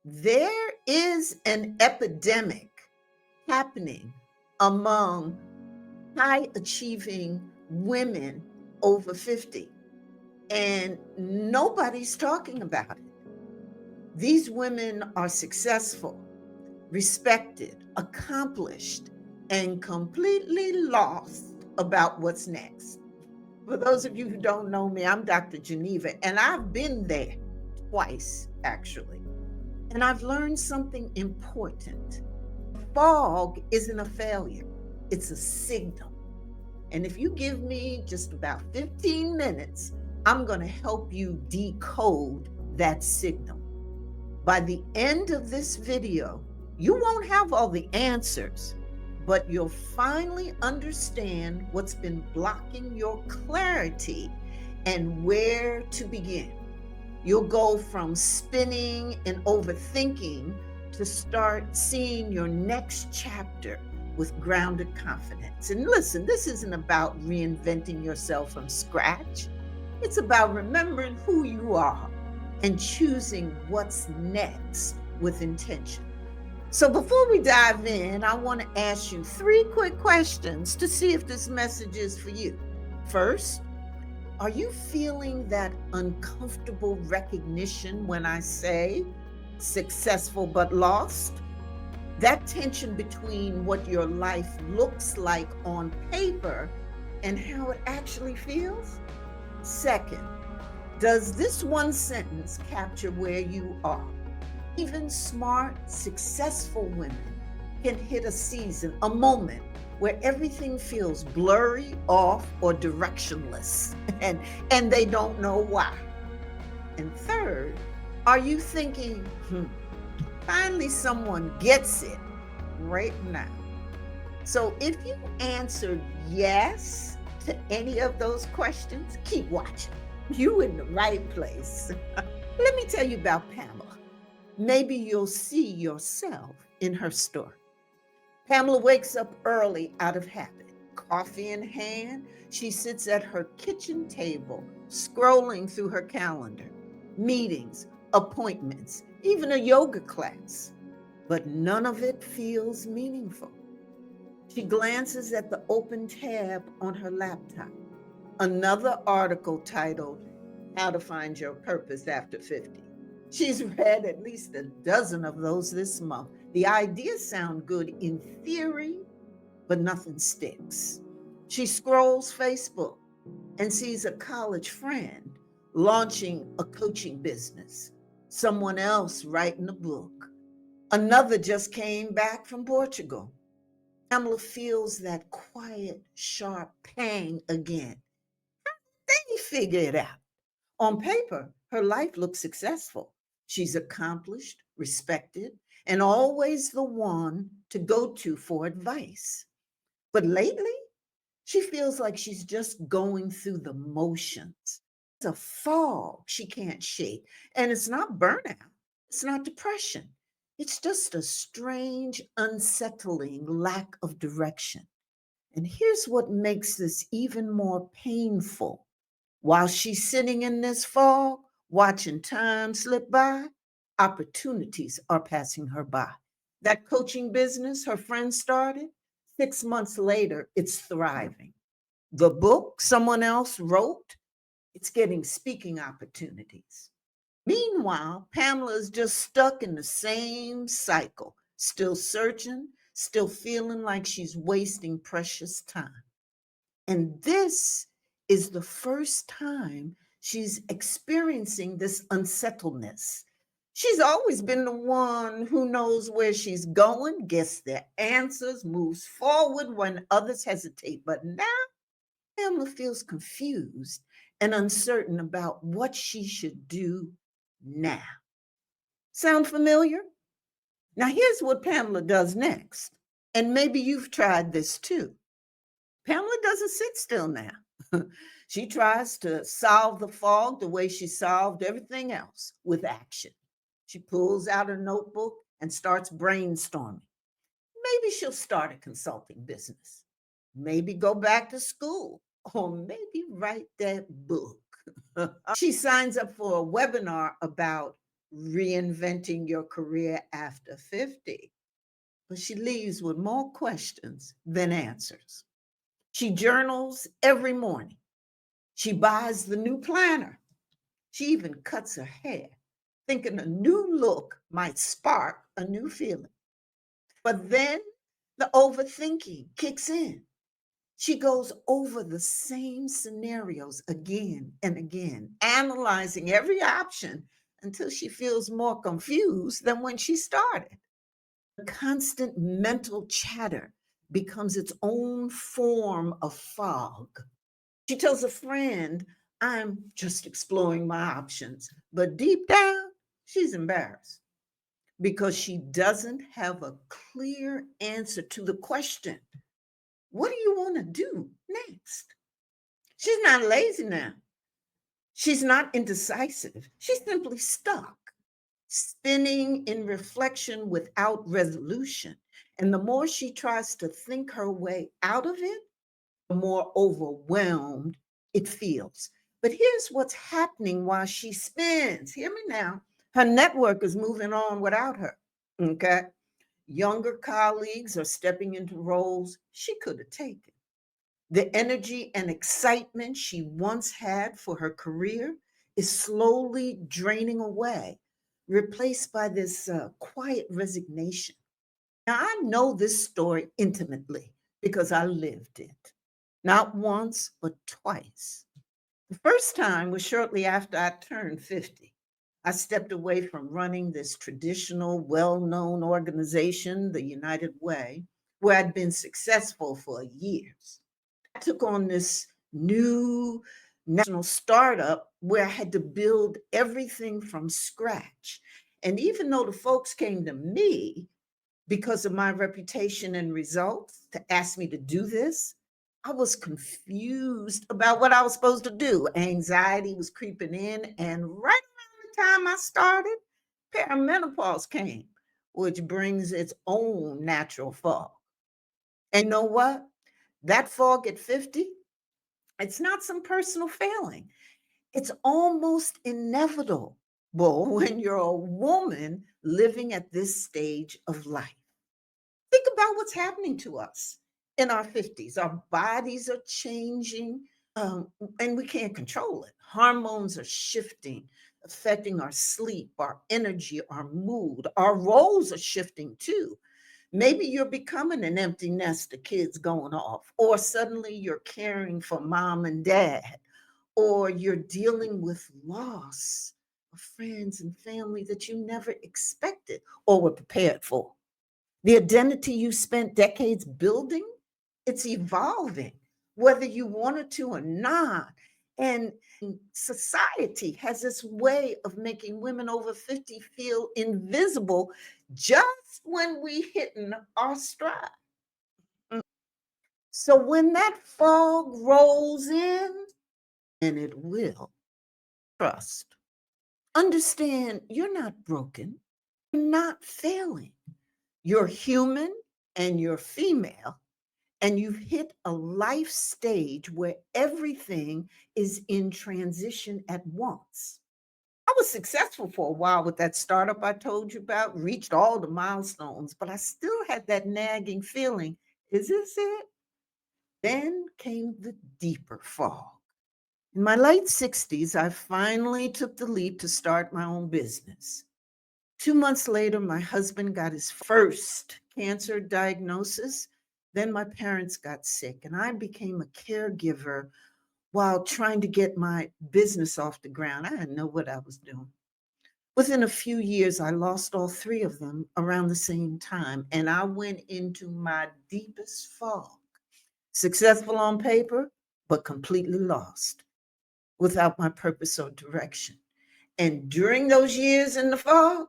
There is an epidemic happening among high achieving women over 50, and nobody's talking about it. These women are successful, respected, accomplished, and completely lost about what's next. For those of you who don't know me, I'm Dr. Geneva, and I've been there twice, actually. And I've learned something important. Fog isn't a failure, it's a signal. And if you give me just about 15 minutes, I'm going to help you decode that signal. By the end of this video, you won't have all the answers, but you'll finally understand what's been blocking your clarity and where to begin. You'll go from spinning and overthinking to start seeing your next chapter with grounded confidence. And listen, this isn't about reinventing yourself from scratch. It's about remembering who you are and choosing what's next with intention. So before we dive in, I want to ask you 3 quick questions to see if this message is for you. First, are you feeling that uncomfortable recognition when I say successful but lost? That tension between what your life looks like on paper and how it actually feels? Second, does this one sentence capture where you are? Even smart, successful women can hit a season, a moment where everything feels blurry, off, or directionless, and they don't know why. And third, are you thinking, finally someone gets it right now? So if you answered yes to any of those questions, keep watching. You in the right place. Let me tell you about Pamela. Maybe you'll see yourself in her story. Pamela wakes up early out of habit. Coffee in hand, she sits at her kitchen table, scrolling through her calendar, meetings, appointments, even a yoga class. But none of it feels meaningful. She glances at the open tab on her laptop, another article titled, How to Find Your Purpose After 50. She's read at least a dozen of those this month. The ideas sound good in theory, but nothing sticks. She scrolls Facebook and sees a college friend launching a coaching business, someone else writing a book, another just came back from Portugal. Pamela feels that quiet, sharp pang again. They figure it out. On paper, her life looks successful. She's accomplished, respected, and always the one to go to for advice. But lately, she feels like she's just going through the motions. It's a fog she can't shake. And it's not burnout, it's not depression. It's just a strange, unsettling lack of direction. And here's what makes this even more painful. While she's sitting in this fog, watching time slip by, opportunities are passing her by. That coaching business her friend started, 6 months later, it's thriving. The book someone else wrote, it's getting speaking opportunities. Meanwhile, Pamela is just stuck in the same cycle, still searching, still feeling like she's wasting precious time. And this is the first time she's experiencing this unsettledness. She's always been the one who knows where she's going, gets the answers, moves forward when others hesitate. But now Pamela feels confused and uncertain about what she should do now. Sound familiar? Now, here's what Pamela does next. And maybe you've tried this too. Pamela doesn't sit still now. She tries to solve the fog the way she solved everything else, with action. She pulls out her notebook and starts brainstorming. Maybe she'll start a consulting business. Maybe go back to school, or maybe write that book. She signs up for a webinar about Reinventing Your Career After 50. But she leaves with more questions than answers. She journals every morning. She buys the new planner. She even cuts her hair, thinking a new look might spark a new feeling. But then the overthinking kicks in. She goes over the same scenarios again and again, analyzing every option until she feels more confused than when she started. The constant mental chatter becomes its own form of fog. She tells a friend, I'm just exploring my options. But deep down, she's embarrassed because she doesn't have a clear answer to the question, what do you want to do next? She's not lazy now. She's not indecisive. She's simply stuck, spinning in reflection without resolution. And the more she tries to think her way out of it, the more overwhelmed it feels. But here's what's happening while she spins. Hear me now. Her network is moving on without her. Okay. Younger colleagues are stepping into roles she could have taken. The energy and excitement she once had for her career is slowly draining away, replaced by this quiet resignation. Now, I know this story intimately because I lived it, not once, but twice. The first time was shortly after I turned 50. I stepped away from running this traditional, well known organization, the United Way, where I'd been successful for years. I took on this new national startup where I had to build everything from scratch. And even though the folks came to me because of my reputation and results to ask me to do this, I was confused about what I was supposed to do. Anxiety was creeping in. And right around the time I started, perimenopause came, which brings its own natural fog. And you know what? That fog at 50, it's not some personal failing. It's almost inevitable when you're a woman living at this stage of life. Think about what's happening to us in our 50s. Our bodies are changing, and we can't control it. Hormones are shifting, affecting our sleep, our energy, our mood. Our roles are shifting too. Maybe you're becoming an empty nest of kids going off, or suddenly you're caring for mom and dad, or you're dealing with loss of friends and family that you never expected or were prepared for. The identity you spent decades building, it's evolving, whether you wanted to or not. And society has this way of making women over 50 feel invisible just when we hitting our stride. Mm. So when that fog rolls in, and it will, trust. Understand you're not broken, you're not failing. You're human and you're female, and you've hit a life stage where everything is in transition at once. I was successful for a while with that startup I told you about, reached all the milestones, but I still had that nagging feeling, is this it? Then came the deeper fall. In my late 60s, I finally took the leap to start my own business. 2 months later, my husband got his first cancer diagnosis. Then my parents got sick, and I became a caregiver while trying to get my business off the ground. I didn't know what I was doing. Within a few years, I lost all three of them around the same time, and I went into my deepest fog. Successful on paper, but completely lost without my purpose or direction. And during those years in the fog,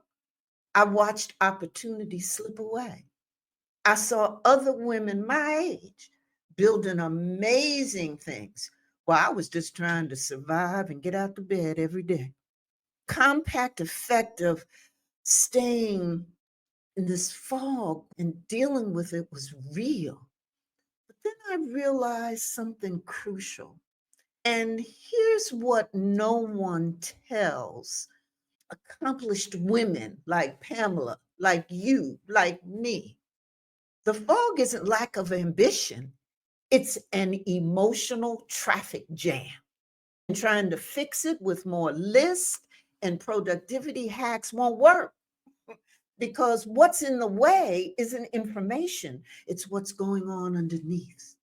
I watched opportunity slip away. I saw other women my age building amazing things while I was just trying to survive and get out of bed every day. Compact effect of staying in this fog and dealing with it was real. But then I realized something crucial. And here's what no one tells. accomplished women like Pamela, like you, like me. The fog isn't lack of ambition, it's an emotional traffic jam. And trying to fix it with more lists and productivity hacks won't work because what's in the way isn't information, it's what's going on underneath.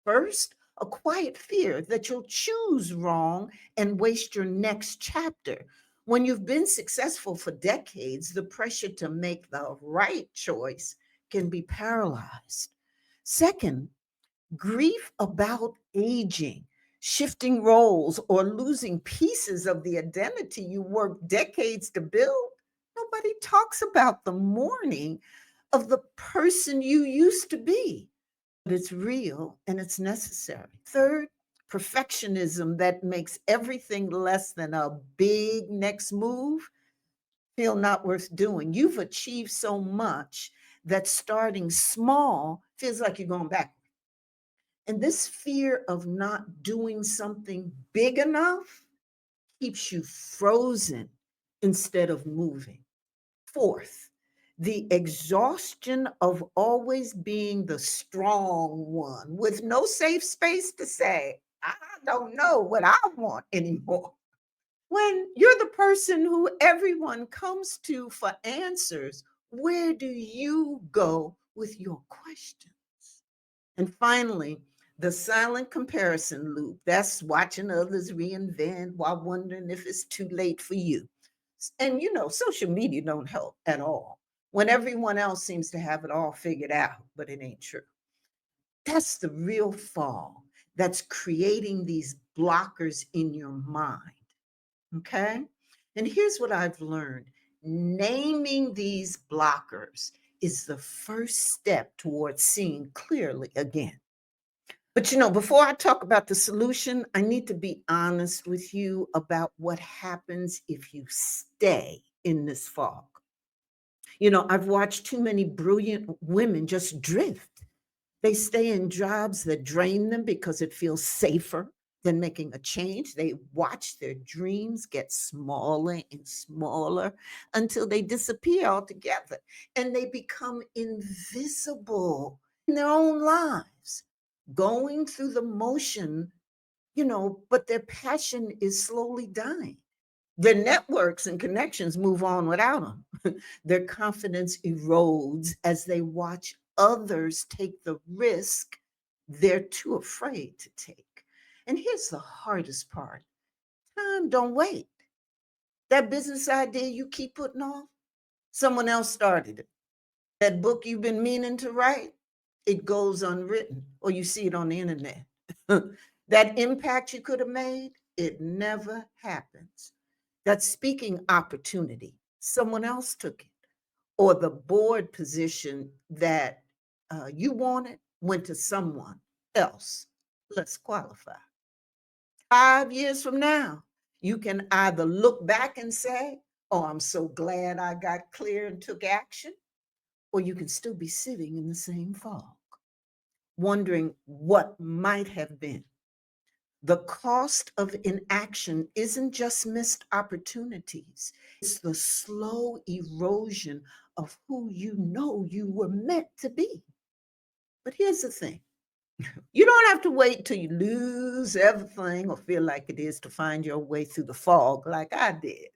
First, a quiet fear that you'll choose wrong and waste your next chapter. When you've been successful for decades, the pressure to make the right choice can be paralyzed. Second, grief about aging, shifting roles, or losing pieces of the identity you worked decades to build. Nobody talks about the mourning of the person you used to be, but it's real and it's necessary. Third, perfectionism that makes everything less than a big next move feel not worth doing. You've achieved so much that starting small feels like you're going back. And this fear of not doing something big enough keeps you frozen instead of moving. Fourth, the exhaustion of always being the strong one with no safe space to say, I don't know what I want anymore. When you're the person who everyone comes to for answers, where do you go with your questions? And finally, the silent comparison loop. That's watching others reinvent while wondering if it's too late for you. And social media don't help at all when everyone else seems to have it all figured out, but it ain't true. That's the real fall that's creating these blockers in your mind. Okay. And here's what I've learned: naming these blockers is the first step towards seeing clearly again. But before I talk about the solution, I need to be honest with you about what happens if you stay in this fog. I've watched too many brilliant women just drift. They stay in jobs that drain them because it feels safer than making a change. They watch their dreams get smaller and smaller until they disappear altogether and they become invisible in their own lives, going through the motion, but their passion is slowly dying. Their networks and connections move on without them. Their confidence erodes as they watch others take the risk they're too afraid to take. And here's the hardest part: time don't wait. That business idea you keep putting off, someone else started it. That book you've been meaning to write, it goes unwritten, or you see it on the internet. That impact you could have made, it never happens. That speaking opportunity, someone else took it, or the board position that you wanted went to someone else less qualified. 5 years from now, you can either look back and say, oh, I'm so glad I got clear and took action, or you can still be sitting in the same fog, wondering what might have been. The cost of inaction isn't just missed opportunities, it's the slow erosion of who you were meant to be. But here's the thing: you don't have to wait till you lose everything or feel like it is to find your way through the fog like I did.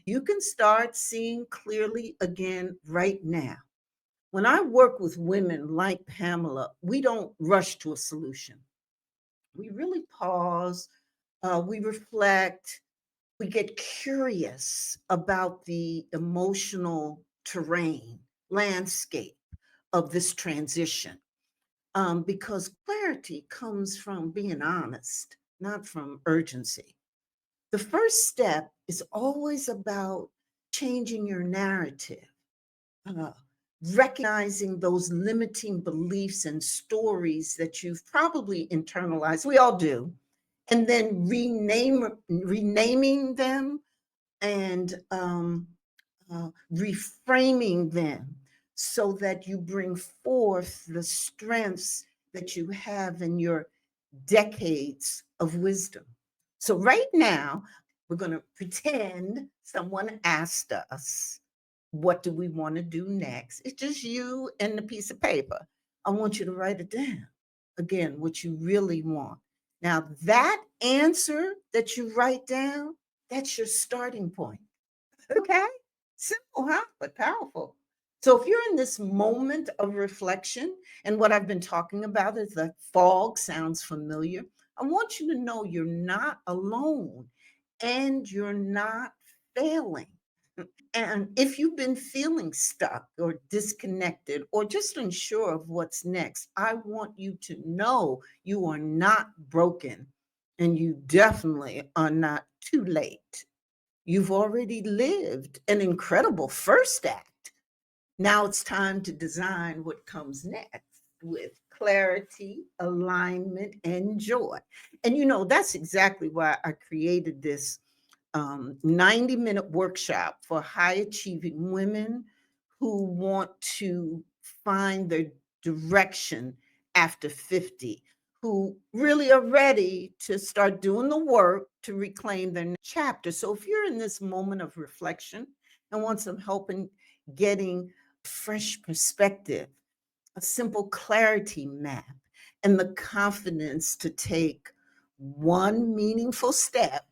You can start seeing clearly again right now. When I work with women like Pamela, we don't rush to a solution. We really pause, we reflect, we get curious about the emotional terrain, landscape of this transition, because clarity comes from being honest, not from urgency. The first step is always about changing your narrative, uh, recognizing those limiting beliefs and stories that you've probably internalized. We all do. And then renaming them and reframing them so that you bring forth the strengths that you have in your decades of wisdom. So, right now, We're going to pretend someone asked us, what do we want to do next? It's just you and the piece of paper. I want you to write it down. Again, what you really want. Now, that answer that you write down, that's your starting point. Okay? Simple, huh? But powerful. So if you're in this moment of reflection, and what I've been talking about is the fog sounds familiar, I want you to know you're not alone and you're not failing. And if you've been feeling stuck or disconnected or just unsure of what's next, I want you to know you are not broken and you definitely are not too late. You've already lived an incredible first act. Now it's time to design what comes next with clarity, alignment, and joy. And that's exactly why I created this 90-minute workshop for high achieving women who want to find their direction after 50, who really are ready to start doing the work to reclaim their next chapter. So if you're in this moment of reflection and want some help in getting fresh perspective, a simple clarity map, and the confidence to take one meaningful step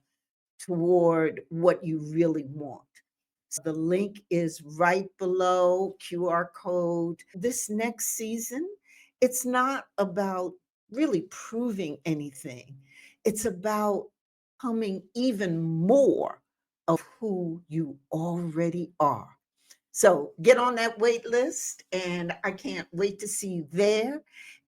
toward what you really want. The link is right below, QR code. This next season, it's not about really proving anything. It's about becoming even more of who you already are. So get on that wait list, and I can't wait to see you there.